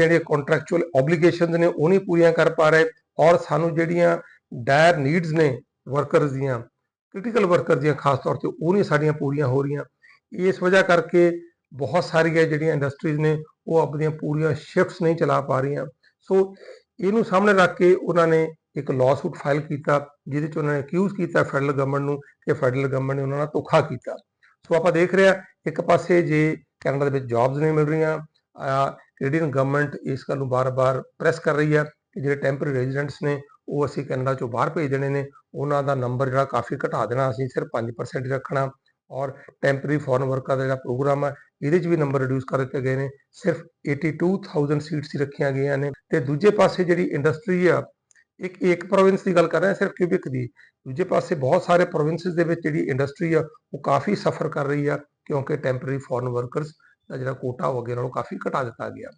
ਜਿਹੜੀਆਂ ਕੰਟਰੈਕਚੁਅਲ ਓਬਲੀਗੇਸ਼ਨਸ ਨੇ ਉਹ ਨਹੀਂ ਪੂਰੀਆਂ ਕਰ ਪਾ ਰਹੇ ਔਰ ਸਾਨੂੰ ਜਿਹੜੀਆਂ ਡਾਇਰ ਨੀਡਸ ਨੇ ਵਰਕਰਸ ਦੀਆਂ, ਕ੍ਰਿਟੀਕਲ ਵਰਕਰ ਦੀਆਂ ਖਾਸ ਤੌਰ ਤੇ ਉਹ ਨਹੀਂ ਸਾਡੀਆਂ ਪੂਰੀਆਂ ਹੋ ਰਹੀਆਂ। ਇਸ ਵਜ੍ਹਾ ਕਰਕੇ ਬਹੁਤ ਸਾਰੀਆਂ ਜਿਹੜੀਆਂ ਇੰਡਸਟਰੀਜ਼ ਨੇ ਉਹ ਆਪਣੀਆਂ ਪੂਰੀਆਂ ਸ਼ਿਫਟਸ ਨਹੀਂ ਚਲਾ ਪਾ ਰਹੀਆਂ। ਸੋ ਇਹਨੂੰ ਸਾਹਮਣੇ ਰੱਖ ਕੇ ਉਹਨਾਂ ਨੇ ਇੱਕ ਲਾਅਸੂਟ ਫਾਈਲ ਕੀਤਾ ਜਿਹਦੇ 'ਚ ਉਹਨਾਂ ਨੇ ਅਕਿਊਜ਼ ਕੀਤਾ ਫੈਡਰਲ ਗਵਰਨਮੈਂਟ ਨੂੰ ਕਿ ਫੈਡਰਲ ਗਵਰਨਮੈਂਟ ਨੇ ਉਹਨਾਂ ਨਾਲ ਧੋਖਾ ਕੀਤਾ। ਸੋ ਆਪਾਂ ਦੇਖ ਰਹੇ ਹਾਂ ਇੱਕ ਪਾਸੇ ਜੇ ਕੈਨੇਡਾ ਦੇ ਵਿੱਚ ਜੌਬਸ ਨਹੀਂ ਮਿਲ ਰਹੀਆਂ, ਕੈਨੇਡੀਅਨ ਗਵਰਨਮੈਂਟ ਇਸ ਗੱਲ ਨੂੰ ਬਾਰ-ਬਾਰ ਪ੍ਰੈਸ ਕਰ ਰਹੀ ਹੈ ਕਿ ਜਿਹੜੇ ਟੈਂਪਰੇਰੀ ਰੈਜ਼ੀਡੈਂਟਸ ਨੇ ਉਹ ਅਸੀਂ ਕੈਨੇਡਾ ਚੋਂ ਬਾਹਰ ਭੇਜ ਦੇਣੇ ਨੇ, ਉਹਨਾਂ ਦਾ ਨੰਬਰ ਜਿਹੜਾ ਕਾਫੀ ਘਟਾ ਦੇਣਾ, ਅਸੀਂ ਸਿਰਫ 5% ਹੀ ਰੱਖਣਾ ਔਰ ਟੈਂਪਰੇਰੀ ਫੋਰਨ ਵਰਕਰ ਦਾ ਜਿਹੜਾ ਪ੍ਰੋਗਰਾਮ ਹੈ ਇਹਦੇ 'ਚ ਵੀ ਨੰਬਰ ਰਿਡਿਊਸ ਕਰ ਦਿੱਤੇ ਗਏ ਨੇ, ਸਿਰਫ 82,000 ਸੀਟਸ ਹੀ ਰੱਖੀਆਂ ਗਈਆਂ ਨੇ। ਤੇ ਦੂਜੇ ਪਾਸੇ ਜਿਹੜੀ ਇੰਡਸਟਰੀ ਆ ਇੱਕ ਪ੍ਰੋਵਿੰਸ ਦੀ ਗੱਲ ਕਰ ਰਹੇ ਹਾਂ ਸਿਰਫ ਕਿਊਬਿਕ ਦੀ, ਦੂਜੇ ਪਾਸੇ ਬਹੁਤ ਸਾਰੇ ਪ੍ਰੋਵਿੰਸਿਸ ਦੇ ਵਿੱਚ ਜਿਹੜੀ ਇੰਡਸਟਰੀ ਆ ਉਹ ਕਾਫੀ ਸਫਰ ਕਰ ਰਹੀ ਆ ਕਿਉਂਕਿ ਟੈਂਪਰੇਰੀ ਫੋਰਨ ਵਰਕਰਸ ਦਾ ਜਿਹੜਾ ਕੋਟਾ ਹੋ ਅੱਗੇ ਨਾਲੋਂ ਕਾਫੀ ਘਟਾ ਦਿੱਤਾ ਗਿਆ।